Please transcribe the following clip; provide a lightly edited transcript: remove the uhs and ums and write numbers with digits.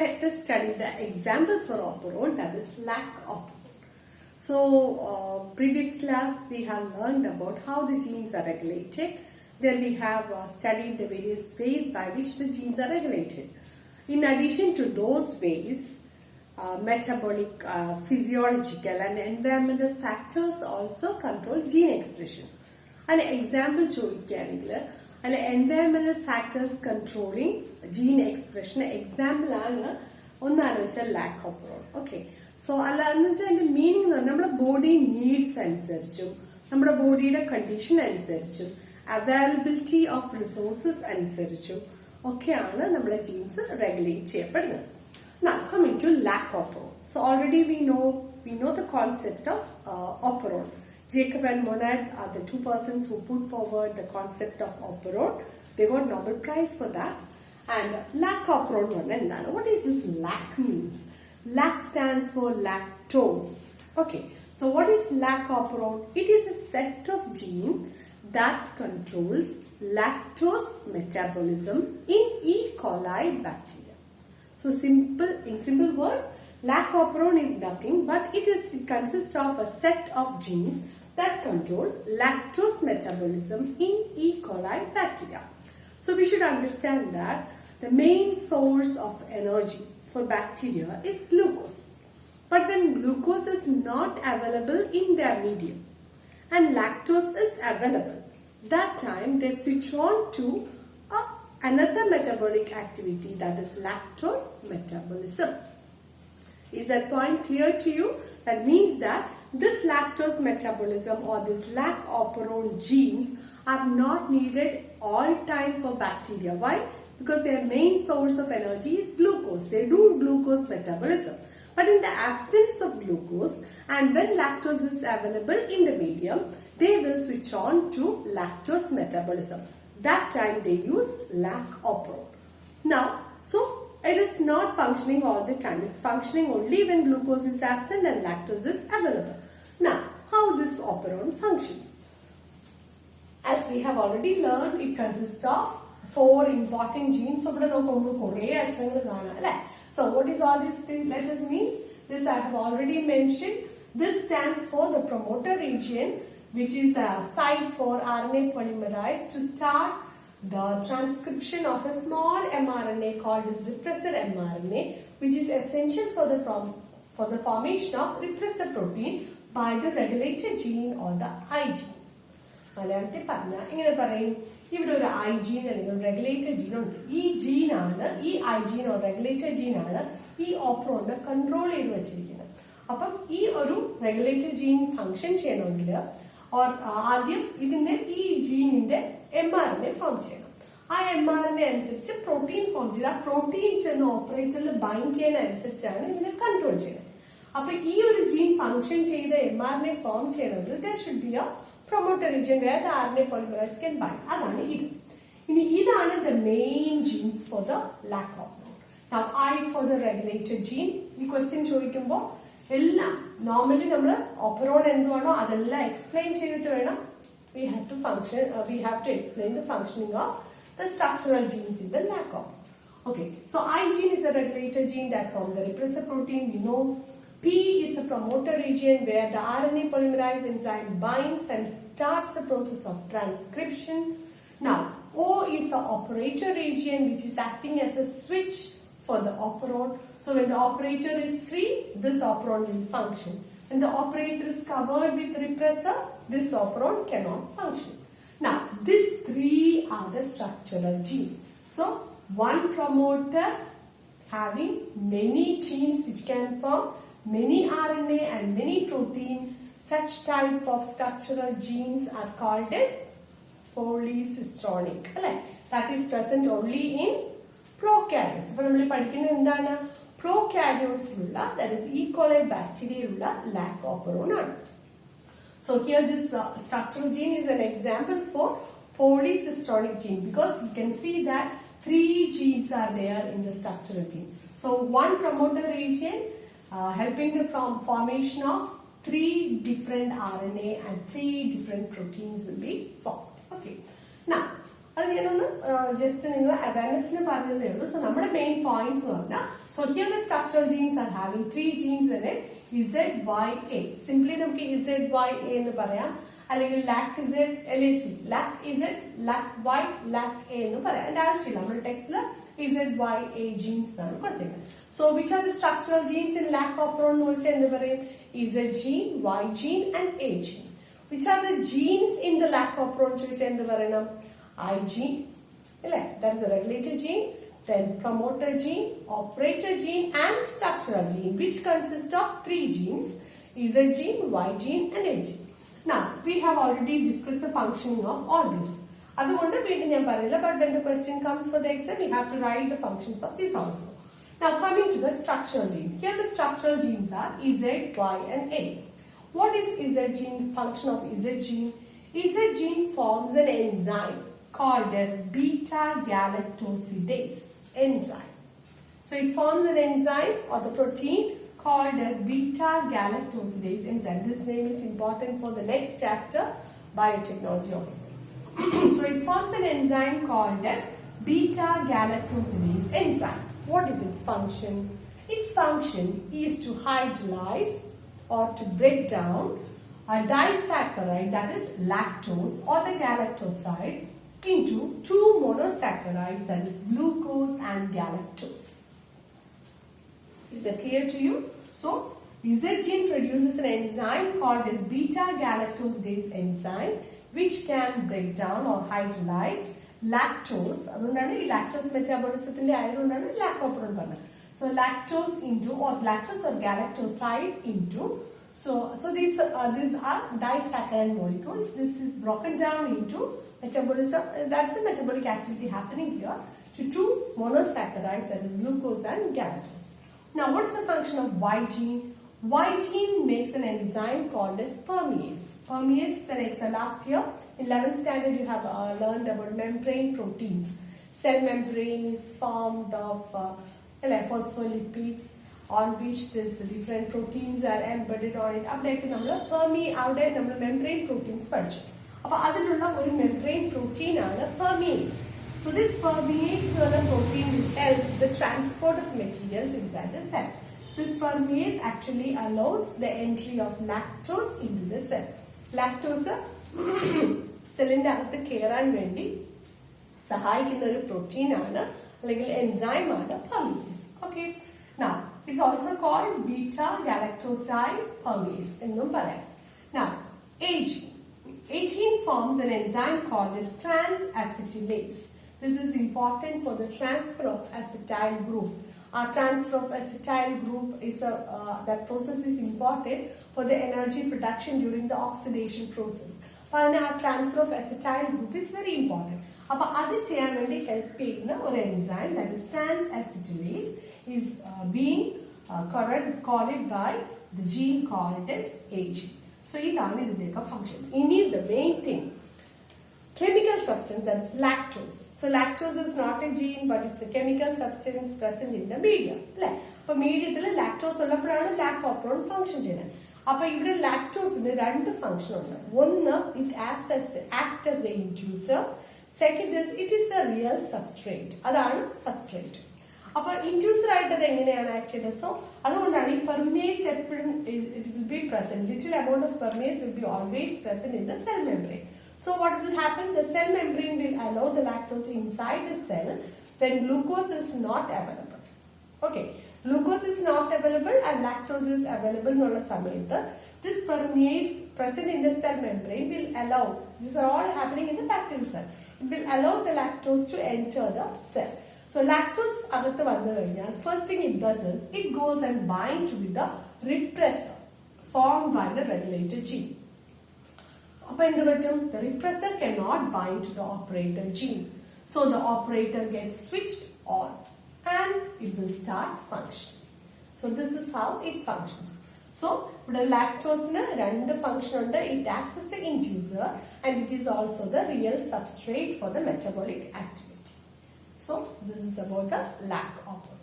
let us study the example for operon, that is lac operon. So, previous class we have learned about how the genes are regulated. Then we have studied the various ways by which the genes are regulated. In addition to those ways, metabolic, physiological and environmental factors also control gene expression. An example ചോദിക്കുകയാണെങ്കിൽ അല്ലെ environmental factors controlling gene expression example ആണ് ഒന്നാലോചിച്ചാൽ lac operon. Okay. So അല്ലാന്ന് വെച്ചാൽ അതിന്റെ meaning എന്ന് പറഞ്ഞാൽ നമ്മുടെ body needs അനുസരിച്ചും നമ്മുടെ ബോഡിയുടെ കണ്ടീഷൻ അനുസരിച്ചും അവൈലബിലിറ്റി ഓഫ് റിസോഴ്സസ് അനുസരിച്ചും ഒക്കെയാണ് നമ്മളെ ജീൻസ് റെഗുലേറ്റ് ചെയ്യപ്പെടുന്നത്. Now coming to lac operon. So already we know the concept of operon. Jacob and Monod are the two persons who put forward the concept of operon. They got Nobel Prize for that. And lac operon one. What is this lac means? Lac stands for lactose. Okay. So what is lac operon? It is a set of genes that controls lactose metabolism in E. coli bacteria. So in simple words, lac operon is nothing but it consists of a set of genes that control lactose metabolism in E. coli bacteria. So we should understand that the main source of energy for bacteria is glucose. But when glucose is not available in their medium and lactose is available, that time they switch on to another metabolic activity, that is lactose metabolism. Is that point clear to you? That means that this lactose metabolism or this lac operon genes are not needed all time for bacteria. Why? Because their main source of energy is glucose. They do glucose metabolism. But in the absence of glucose and when lactose is available in the medium, they will switch on to lactose metabolism. That time they use lac operon. Now, so it is not functioning all the time. It's functioning only when glucose is absent and lactose is available. Now, how this operon functions? As we have already learned, it consists of 4 important genes. So what is all these letters means? This I have already mentioned. This stands for the promoter region, which is a site for RNA polymerase to start the transcription of a small mRNA called as repressor mRNA, which is essential for the formation of repressor protein by the regulated gene or the I gene. മലയാളത്തിൽ പറഞ്ഞാൽ ഇങ്ങനെ പറയും, ഇവിടെ ഒരു I gene അല്ലെങ്കിൽ regulated gene ഉണ്ട്. ഈ ജീനാണ്, ഈ ഐ ജീൻ ഓർ റെഗുലേറ്റഡ് ജീനാണ് ഈ ഓപ്പറോണിനെ കൺട്രോൾ ചെയ്ത് വെച്ചിരിക്കുന്നത്. അപ്പം ഈ ഒരു റെഗുലേറ്റഡ് ജീൻ ഫംഗ്ഷൻ ചെയ്യണമെങ്കിൽ ആദ്യം ഇതിന്റെ ഈ ജീനിന്റെ mRNA ഫോം ചെയ്യണം. ആ mRNA അനുസരിച്ച് പ്രോട്ടീൻ ഫോം ചെയ്ത് ആ പ്രോട്ടീൻ ചെന്ന് ഓപ്പറേറ്ററിൽ ബൈൻഡ് ചെയ്യുന്ന അനുസരിച്ചാണ് ഇതിനെ കൺട്രോൾ ചെയ്യുന്നത്. അപ്പൊ ഈ ഒരു ജീൻ ഫംഗ്ഷൻ ചെയ്ത mRNA ഫോം ചെയ്യണമെങ്കിൽ there should be a promoter region where the RNA polymerase can bind. അതാണ് ഇത്. ഇനി ഇതാണ് the main genes for the lac operon. Now I for the regulated gene. ഈ ക്വസ്റ്റ്യൻ ചോദിക്കുമ്പോൾ എല്ലാം നോർമലി നമ്മൾ ഓപ്പറോൺ എന്തുവാണോ അതെല്ലാം എക്സ്പ്ലെയിൻ ചെയ്തിട്ട് വേണം we have to explain the functioning of the structural genes in the lac operon. Okay, so I gene is a regulated gene that forms the repressor protein. We know P is a promoter region where the RNA polymerase enzyme binds and starts the process of transcription. Now, O is the operator region which is acting as a switch for the operon. So when the operator is free, this operon will function. When the operator is covered with repressor, this operon cannot function. Now, these 3 are the structural genes. So, one promoter having many genes which can form many RNA and many protein, such type of structural genes are called as polycistronic. That is present only in prokaryotes. അപ്പോൾ നമ്മൾ പഠിക്കുന്നത് എന്താണ്? Prokaryotes-ലുള്ള, that is E. coli bacteria-ലുള്ള lac operon ആണ്. So here this structural gene is an example for polycistronic gene because you can see that 3 genes are there in the structural gene. So one promoter region helping the formation of 3 different RNA and 3 different proteins will be formed. Okay. Now, അത് ഞാനൊന്ന് just awareness. So, our main points. So, here the structural genes are having 3 genes in it. ZYA. Simply, we ZYA. LAC Z, LAC. LAC Z, LAC Y, LAC A. And our text ZYA genes. So, which are the structural genes in lac operon? Z gene, Y gene, and A gene. Which are the genes in the lac operon? I gene, that is a regulator gene, then promoter gene, operator gene, and structural gene, which consist of 3 genes: Z gene, Y gene, and A gene. Now, we have already discussed the functioning of all this. But when the question comes for the exam, we have to write the functions of this also. Now, coming to the structural gene. Here the structural genes are Z, Y, and A. What is Z gene? Function of Z gene? Z gene forms an enzyme called as beta-galactosidase enzyme. So, it forms an enzyme or the protein called as beta-galactosidase enzyme. This name is important for the next chapter, biotechnology also. So, it forms an enzyme called as beta-galactosidase enzyme. What is its function? Its function is to hydrolyze or to break down a disaccharide, that is lactose or the galactoside, into 2 monosaccharides, that is glucose and galactose. Is that clear to you? So, Z gene produces an enzyme called as beta-galactosidase enzyme, which can break down or hydrolyze lactose. Lactose metabolism lac operon. So, lactose into or lactose or galactoside into. So these are disaccharide molecules. This is broken down into metabolism. That's the metabolic activity happening here to 2 monosaccharides, that is glucose and galactose. Now, what is the function of Y gene? Y gene makes an enzyme called as permease. Permease is an exam. Last year, in 11th standard, you have learned about membrane proteins. Cell membrane is formed of phospholipids on which these different proteins are embedded on it. Membrane proteins. Now, membrane protein is permease. So, this permease protein will help the transport of materials inside the cell. This permease actually allows the entry of lactose into the cell. Lactose cell in the keran vendi സഹായിക്കുന്ന ഒരു protein ആണ് അല്ലെങ്കിൽ enzyme ആണ് permease. Okay. Now, it's also called beta galactoside permease എന്നും പറയാം. Now, A gene. A gene forms an enzyme called as trans-acetylase. This is important for the transfer of acetyl group. Our transfer of acetyl group is that process is important for the energy production during the oxidation process. Our transfer of acetyl group is very important. Now, that help an enzyme, that is trans-acetylase, is being called by the gene called as A gene. So, this is the function. The main thing, chemical substance, that is lactose. So, lactose is not a gene, but it's a chemical substance present in the medium. So, medium lactose is lac operon function. Now, here lactose is two functions. One, it acts as an inducer. Second is, it is the real substrate. That is substrate. Now, inducer actually, so permease, it will be present. Little amount of permease will be always present in the cell membrane. So, what will happen? The cell membrane will allow the lactose inside the cell when glucose is not available. Okay, glucose is not available and lactose is available. This permease present in the cell membrane will allow, these are all happening in the bacterial cell. It will allow the lactose to enter the cell. So, lactose, first thing it does is, it goes and binds with the repressor formed by the regulator gene. The repressor cannot bind to the operator gene. So, the operator gets switched on and it will start functioning. So, this is how it functions. So, the lactose two function, it acts as the inducer and it is also the real substrate for the metabolic activity. So, this is about the lac operon.